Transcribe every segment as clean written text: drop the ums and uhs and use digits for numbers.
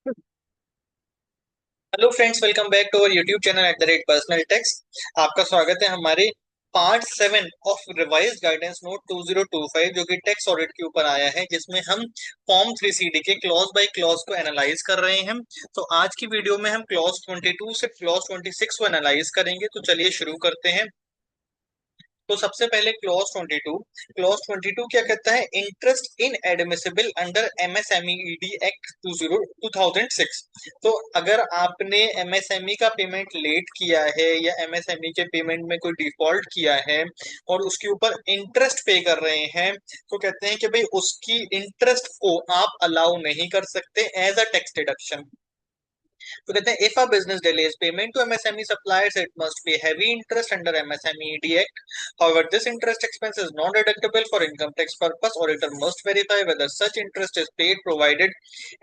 Hello friends, welcome back to our YouTube channel @personal tax. आपका स्वागत है हमारे part 7 of revised guidance note 2025 जो कि टैक्स ऑडिट के ऊपर आया है, जिसमें हम फॉर्म 3CD के क्लॉज बाय क्लॉज को एनालाइज कर रहे हैं। तो आज की वीडियो में हम क्लॉज 22 से क्लॉज 26 को एनालाइज करेंगे। तो चलिए शुरू करते हैं। तो सबसे पहले क्लॉज 22 क्या कहता है? Interest in admissible under MSMED act 2006। तो अगर आपने MSME का पेमेंट लेट किया है या MSME के पेमेंट में कोई डिफॉल्ट किया है और उसके ऊपर इंटरेस्ट पे कर रहे हैं, तो कहते हैं कि भाई उसकी इंटरेस्ट को आप अलाउ नहीं कर सकते एज अ टैक्स डिडक्शन। तो कहते हैं if a business delays payment to MSME suppliers it must pay heavy interest under MSME Act. However, this interest expense is not deductible for income tax purpose. Auditor must verify whether such interest is paid, provided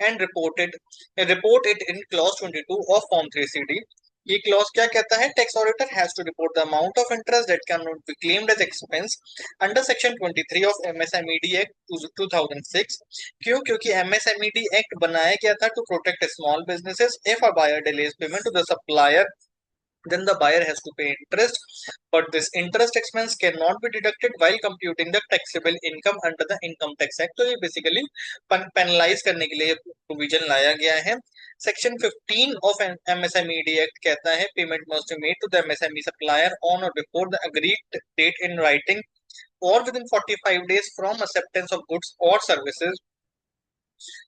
and report it in clause 22 of Form 3CD. ये clause क्या कहता है? Tax auditor has to report the amount of interest that can not be claimed as expense under section 23 of MSMED act 2006। क्यों? क्योंकि MSMED act बनाया गया था to protect small businesses. If a buyer delays payment to the supplier, then the buyer has to pay interest, but this interest expense cannot be deducted while computing the taxable income under the income tax act. तो ये basically penalise करने के लिए provision लाया गया है। Section 15 of MSMED act कहता है payment must be made to the MSME supplier on और before the agreed date in writing or within 45 days from acceptance of goods or services.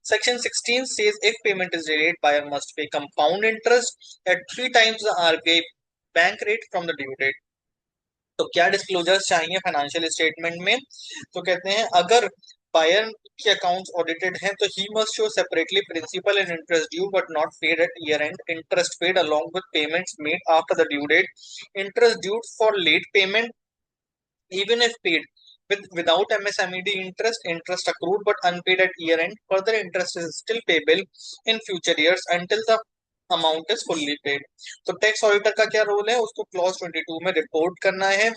Section 16 says if payment is delayed, buyer must pay compound interest at 3 times the RBI bank rate from the due date. तो क्या disclosures चाहिए financial statement में? तो कहते हैं अगर buyer के accounts audited हैं तो he must show separately principal and interest due but not paid at year end, interest paid along with payments made after the due date, interest due for late payment even if paid without MSMED interest, interest accrued but unpaid at year end, further interest is still payable in future years until the amount is fully paid. तो tax auditor का क्या role है? उसको clause 22 में report करना है,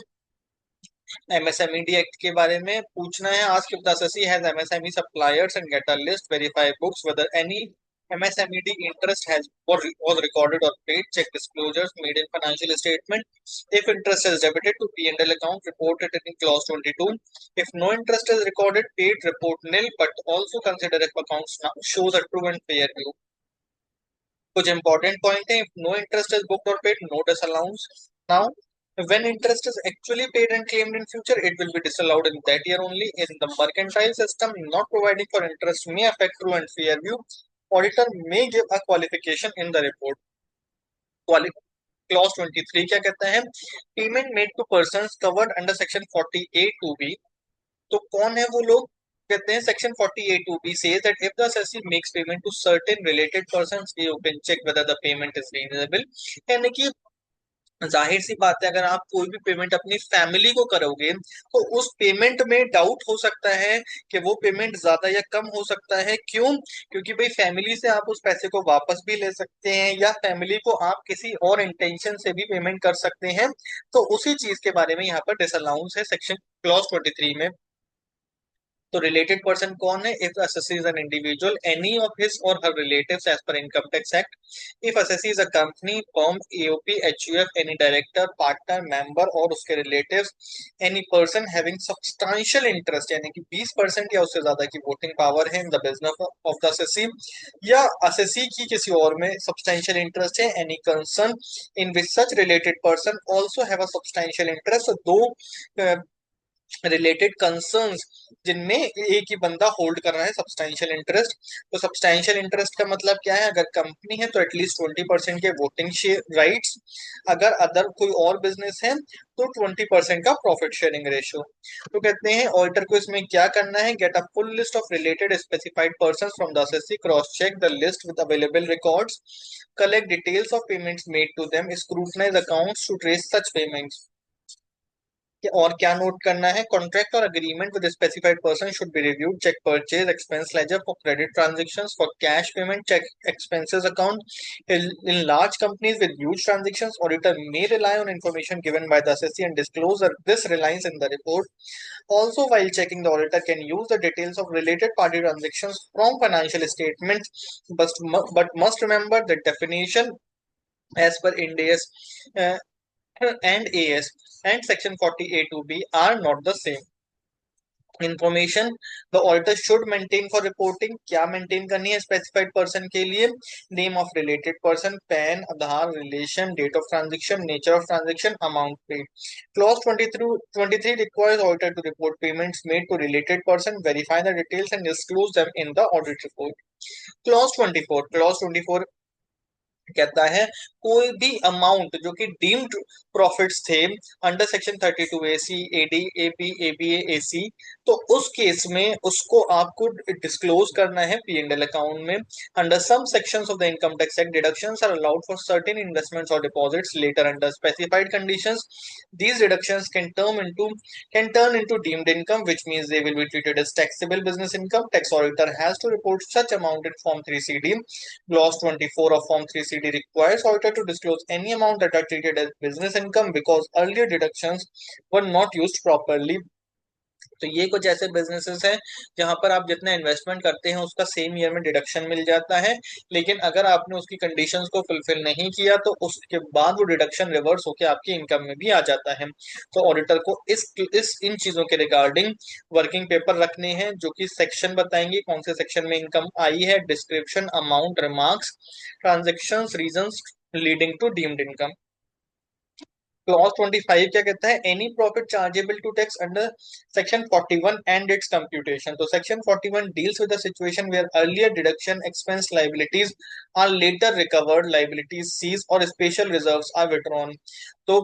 MSMED act के बारे में पूछना है। Ask if the assessee has MSME suppliers and get a list, verify books whether any MSMED interest has or was recorded or paid, check disclosures made in financial statement. If interest is debited to P&L account, report it in clause 22. If no interest is recorded, paid, report nil, but also consider if accounts shows a true and fair view. कुछ important point है। No interest is booked और paid, no disallowance. Now when interest is actually paid and claimed in future, it will be disallowed in that year only. In the mercantile system, not providing for interest may affect true and fair view. Auditor may give a qualification in the report. Clause 23 क्या कहता है? Payment made to persons covered under section 48 2B। तो कौन है वो लोग? कहते हैं section 48 2B says that if the assessee makes payment to certain related persons, you can check whether the payment is reasonable। यानी कि जाहिर सी बात है, अगर आप कोई भी पेमेंट अपनी फैमिली को करोगे तो उस पेमेंट में डाउट हो सकता है कि वो पेमेंट ज्यादा या कम हो सकता है। क्यों? क्योंकि भाई फैमिली से आप उस पैसे को वापस भी ले सकते हैं या फैमिली को आप किसी और इंटेंशन से भी पेमेंट कर सकते हैं। तो उसी चीज के बारे में यहाँ पर डिसअलाउंस है सेक्शन क्लॉज 23 में। तो रिलेटेड पर्सन कौन है? If assessee is an individual, any of his or her relatives as per income tax act. If assessee is a company, firm, AOP, HUF, any director, partner, member और उसके relatives, any person having substantial interest यानी कि 20% या उससे ज्यादा की voting power है in the business of the assessee, या assessee की किसी और में substantial interest है, any concern in which such related person also have a substantial interest। तो दो रिलेटेड कंसर्न्स जिनमें एक ही बंदा होल्ड कर रहा है सब्सटैंशियल इंटरेस्ट। तो सब्सटैंशियल इंटरेस्ट का मतलब क्या है? अगर कंपनी है तो एटलीस्ट 20% के वोटिंग शेयर राइट्स, अगर अदर कोई और बिजनेस है तो 20% का प्रॉफिट शेयरिंग रेशियो। तो कहते हैं ऑडिटर को इसमें क्या करना है? Get a full list of related specified person from the SSC, cross check the list with available records, collect details of payments made to them, scrutinise accounts to trace such payments. और क्या note करना है, contract और agreement with specified person should be reviewed, check purchase expense ledger for credit transactions, for cash payment check expenses account. In large companies with huge transactions, auditor may rely on information given by the assessee and disclose this reliance in the report. Also, while checking, the auditor can use the details of related party transactions from financial statements, but must remember the definition as per Ind AS and AS and Section 40A2B are not the same. Information the auditor should maintain for reporting, क्या maintain करनी है specified person के लिए, name of related person, PAN, Aadhaar, relation, date of transaction, nature of transaction, amount paid. Clause 23 requires auditor to report payments made to related person, verify the details and disclose them in the audit report. Clause 24 कहता है कोई भी amount जो कि deemed profits थे under section 32A(C), AD, AP, ABA, AC, तो उस case में उसको आपको डिस्क्लोज करना है P&L अकाउंट में। Under some sections of the income tax act, deductions are allowed for certain investments और deposits later under specified conditions. These deductions can turn into deemed income, which means they will be treated as taxable business income. Tax auditor has to report such amount in Form 3CD. Clause 24 of Form 3CD requires auditor to disclose any amount that are treated as business income because earlier deductions were not used properly. तो ये कुछ ऐसे businesses हैं जहां पर आप जितना investment करते हैं उसका सेम ईयर में डिडक्शन मिल जाता है, लेकिन अगर आपने उसकी कंडीशंस को फुलफिल नहीं किया तो उसके बाद वो डिडक्शन रिवर्स होकर आपकी इनकम में भी आ जाता है। तो ऑडिटर को इस इन चीजों के रिगार्डिंग वर्किंग पेपर रखने हैं जो कि सेक्शन बताएंगे कौन से सेक्शन में इनकम आई है, description, amount, remarks, transaction, reasons leading to deemed income. Clause 25 क्या कहता है, any profit chargeable to tax under section 41 and its computation. तो section 41 deals with the situation where earlier deduction expense liabilities are later recovered, liabilities cease और special reserves are withdrawn. तो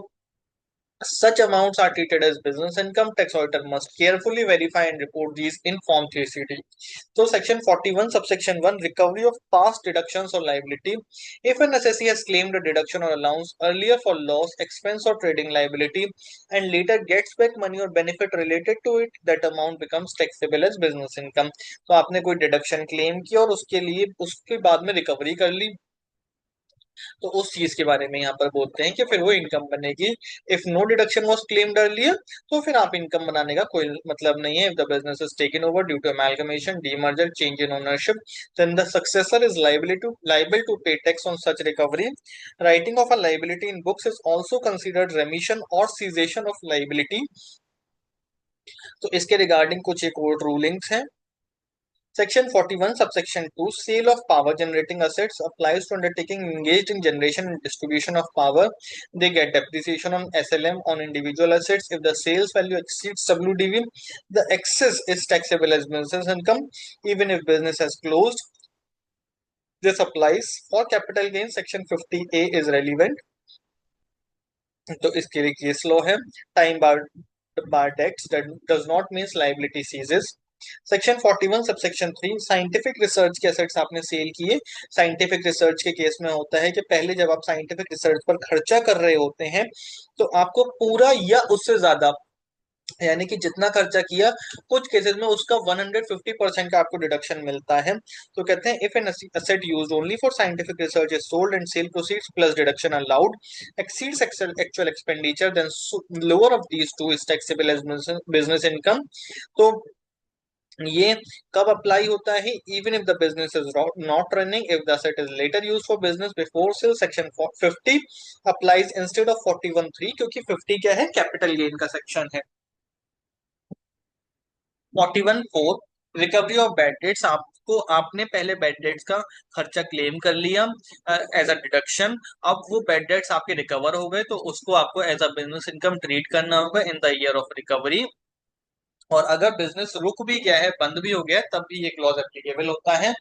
such amounts are treated as business income. Tax auditor must carefully verify and report these in Form 3CD. So, Section 41, Subsection 1, Recovery of past deductions or liability. If an assessee has claimed a deduction or allowance earlier for loss, expense, or trading liability, and later gets back money or benefit related to it, that amount becomes taxable as business income. तो आपने कोई deduction claim किया और उसके लिए उसके बाद में recovery कर ली, तो उस चीज के बारे में यहाँ पर बोलते हैं कि फिर वो इनकम बनेगी। If no deduction was claimed earlier, तो फिर आप इनकम बनाने का कोई मतलब नहीं है। If the business is taken over due to amalgamation, demerger, change in ownership, then the successor is liable to pay tax on such recovery. Writing of a liability in books is also considered remission or cessation of liability. तो इसके regarding कुछ एक और rulings हैं। Section 41, subsection 2, sale of power generating assets applies to undertaking engaged in generation and distribution of power. They get depreciation on SLM on individual assets. If the sales value exceeds WDV, the excess is taxable as business income, even if business has closed. This applies for capital gains. Section 50A is relevant. तो इसके लिए case law है। Time bar dates does not means liability ceases. Section 41 subsection 3, scientific research के assets आपने sale किए। Scientific research के case में होता है कि पहले जब आप साइंटिफिक रिसर्च पर खर्चा कर रहे होते हैं तो आपको पूरा या उससे ज्यादा, यानी कि जितना खर्चा किया, कुछ केसेस में उसका 150% का आपको डिडक्शन मिलता है। तो कहते हैं if an asset used only for scientific research is sold and sale proceeds plus deduction allowed exceeds actual expenditure, then lower of these two is taxable as business income. तो ये कब अप्लाई होता है, even if the business is not running, if the asset is later use for business before sale. Section 50 applies instead of 41(3), क्योंकि 50 क्या है, capital gain का section है। 41(4), रिकवरी ऑफ बैड डेट्स। आपको आपने पहले बैड डेट्स का खर्चा क्लेम कर लिया एज अ डिडक्शन, अब वो बैड डेट्स आपके रिकवर हो गए तो उसको आपको as a business income treat करना होगा in the year of recovery. और अगर बिजनेस रुक भी गया है, बंद भी हो गया है, तब भी ये क्लॉज एप्लीकेबल होता है।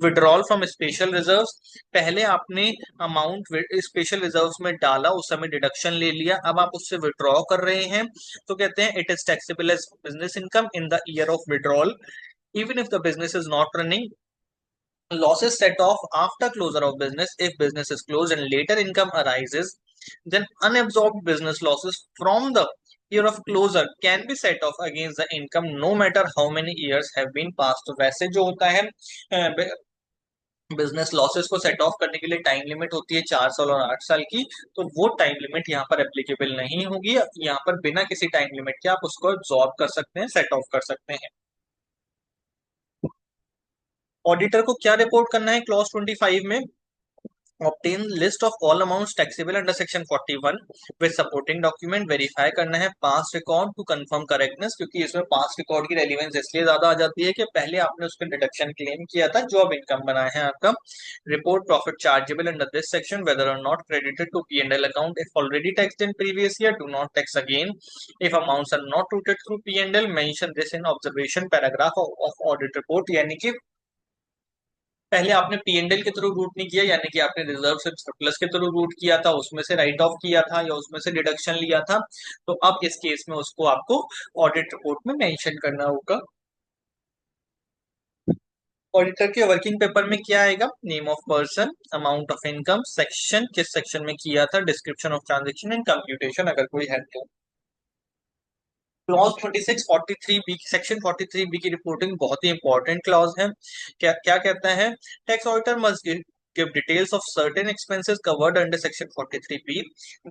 विड्रॉल फ्रॉम स्पेशल रिजर्व्स, पहले आपने अमाउंट स्पेशल रिजर्व्स में डाला, उस समय डिडक्शन ले लिया, अब आप उससे विड्रॉ कर रहे हैं तो कहते हैं it is taxable as business income in the year of withdrawal, even if the business is not running. Losses set off after closure of business. If business is closed and later income arises, then unabsorbed business losses from the year of closure can be set off against the income no matter how many years have been passed। तो वैसे जो होता है business losses को set of करने के लिए time limit होती है 4 साल और 8 साल की। तो वो टाइम लिमिट यहाँ पर एप्लीकेबल नहीं होगी। यहाँ पर बिना किसी टाइम लिमिट के आप उसको एब्जॉर्ब कर सकते हैं, सेट ऑफ कर सकते हैं। ऑडिटर को क्या रिपोर्ट करना है क्लॉज 25 में? obtain list of all amounts taxable under section 41 with supporting document। Verify करना है past record to confirm correctness, क्योंकि इसमें पास्ट रिकॉर्ड की रेलिवेंस इसलिए ज्यादा आ जाती है कि पहले आपने उसका डिडक्शन क्लेम किया था जो अब इनकम बनाया है आपका। Report profit chargeable under this section whether or not credited to P&L account if already taxed in previous year, do not tax again if amounts are not routed through P&L। Mention this in observation paragraph of audit report. यानी कि पहले आपने P&L के through root नहीं किया, यानी कि आपने रिजर्व से सरप्लस के थ्रू रूट किया था, उसमें से राइट ऑफ किया था या उसमें से डिडक्शन लिया था। तो अब इस केस में उसको आपको ऑडिट रिपोर्ट में मेंशन करना होगा। ऑडिटर के वर्किंग पेपर में क्या आएगा? Name of person, amount of income, section किस सेक्शन में किया था, description of transaction and computation अगर कोई है तो। क्लॉज 26 43 बी, सेक्शन 43 बी की रिपोर्टिंग बहुत ही इंपॉर्टेंट क्लॉज है। क्या क्या कहता है? Tax auditor must give details of certain expenses covered under section 43b।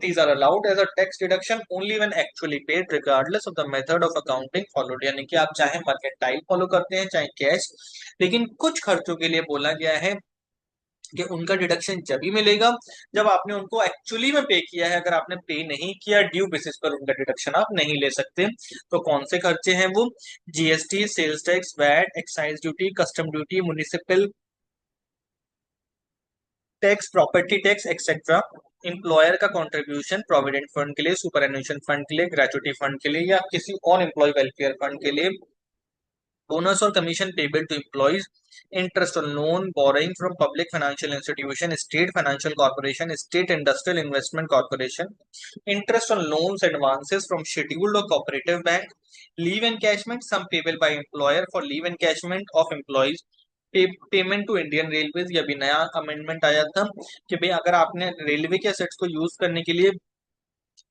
these are allowed as a tax deduction only when actually paid regardless of the method of accounting followed। यानी कि आप चाहे mercantile follow करते हैं चाहे cash, लेकिन कुछ खर्चों के लिए बोला गया है कि उनका डिडक्शन जब ही मिलेगा जब आपने उनको एक्चुअली में पे किया है। अगर आपने पे नहीं किया ड्यू बेसिस पर उनका डिडक्शन आप नहीं ले सकते। तो कौन से खर्चे हैं वो? GST, sales tax, VAT, excise duty, custom duty, municipal tax, property tax etcetera. Employer का कंट्रीब्यूशन प्रोविडेंट फंड के लिए, सुपर एन्युएशन फंड के लिए, ग्रेचुटी फंड के लिए या किसी और एम्प्लॉय वेलफेयर फंड के लिए। बोनस और commission payable to employees, interest on loan borrowing from public financial institution, state financial corporation, state industrial investment corporation, interest on loans advances from scheduled और cooperative bank, leave encashment sum payable by employer for leave encashment of employees, payment to Indian railways. ये अभी नया amendment आया था कि भाई अगर आपने रेलवे के असेट्स को यूज करने के लिए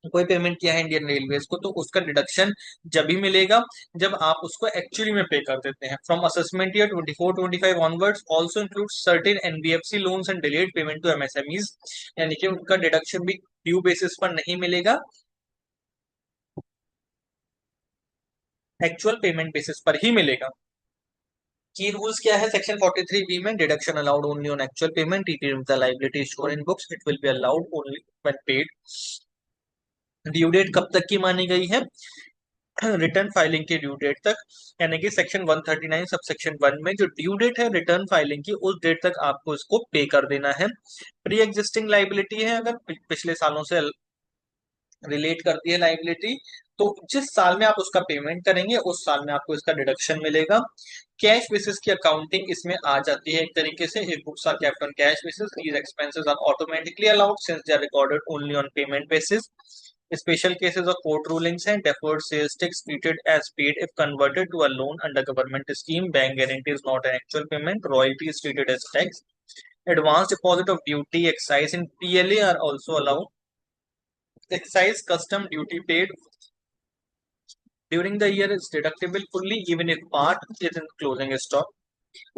कोई पेमेंट किया है इंडियन रेलवेज को, तो उसका डिडक्शन जब भी मिलेगा जब आप उसको एक्चुअली में पे कर देते हैं। From assessment year 24-25 onwards also include certain NBFC loans and delayed payment to MSMEs. यानी कि उनका डिडक्शन भी ड्यू बेसिस पर नहीं मिलेगा, एक्चुअल पेमेंट बेसिस पर ही मिलेगा। की रूल्स क्या है सेक्शन 43 बी में? Deduction allowed only on actual payment, it the liability store in books, it will be allowed only when paid. Due date कब तक की मानी गई है? रिटर्न फाइलिंग की ड्यू डेट तक। यानी कि सेक्शन 139 सब सेक्शन 1 में जो ड्यू डेट है रिटर्न फाइलिंग की, उस डेट तक आपको इसको पे कर देना है। प्री एग्जिस्टिंग लाइबिलिटी है, अगर पिछले सालों से रिलेट करती है लाइबिलिटी, तो जिस साल में आप उसका पेमेंट करेंगे उस साल में आपको इसका डिडक्शन मिलेगा। कैश बेसिस की अकाउंटिंग इसमें आ जाती है एक तरीके से। If books are kept on cash basis these expenses are automatically allowed since they are recorded only on payment basis. Special cases of court rulings and deferred sales tax treated as paid if converted to a loan under government scheme. Bank guarantee is not an actual payment. Royalty is treated as tax. Advance deposit of duty, excise, and PLA are also allowed. Excise custom duty paid during the year is deductible fully even if part is in closing stock.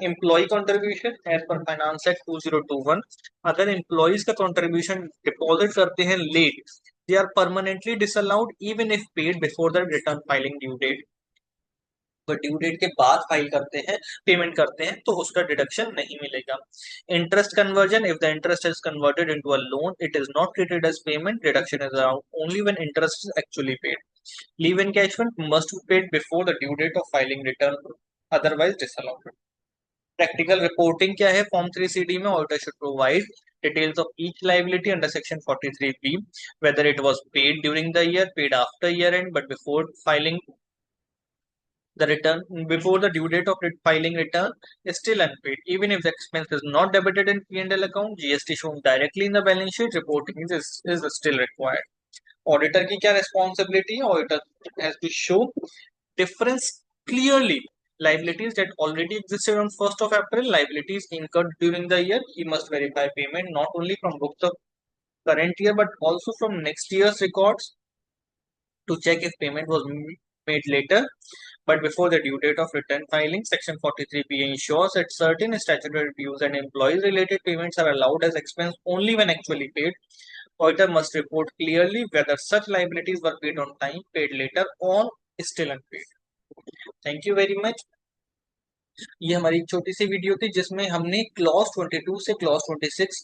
Employee contribution as per Finance Act 2021, अगर employees का contribution deposit करते हैं late, they are permanently disallowed even if paid before the return filing due date। तो due date के बाद file करते हैं, payment करते हैं, तो उसका डिडक्शन नहीं मिलेगा। Interest conversion, if the interest is converted into a loan it is not treated as payment, deduction is allowed only when interest is actually paid. Leave encashment must be paid before the due date of filing return, otherwise disallowed. Practical reporting क्या है? Form 3CD में auditor should provide details of each liability under section 43B, whether it was paid during the year, paid after year end, but before filing the return, before the due date of filing return is still unpaid. Even if the expense is not debited in P&L account, GST shown directly in the balance sheet, reporting is still required. Auditor की क्या responsibility है? Auditor has to show difference clearly. Liabilities that already existed on 1st of April, liabilities incurred during the year, he must verify payment not only from books of current year but also from next year's records to check if payment was made later but before the due date of return filing. Section 43B ensures that certain statutory dues and employees related payments are allowed as expense only when actually paid. Auditor must report clearly whether such liabilities were paid on time, paid later, or still unpaid. Thank you very much. ये हमारी एक छोटी सी video थी जिसमें हमने clause 22 से clause 26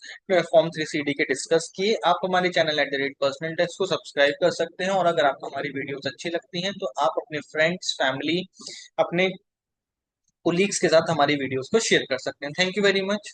form 3CD के discuss किए। आप हमारे चैनल @पर्सनल टैक्स को सब्सक्राइब कर सकते हैं, और अगर आपको हमारी वीडियोस अच्छी लगती हैं तो आप अपने फ्रेंड्स, फैमिली, अपने कोलीग्स के साथ हमारी वीडियोस को शेयर कर सकते हैं। Thank you very much.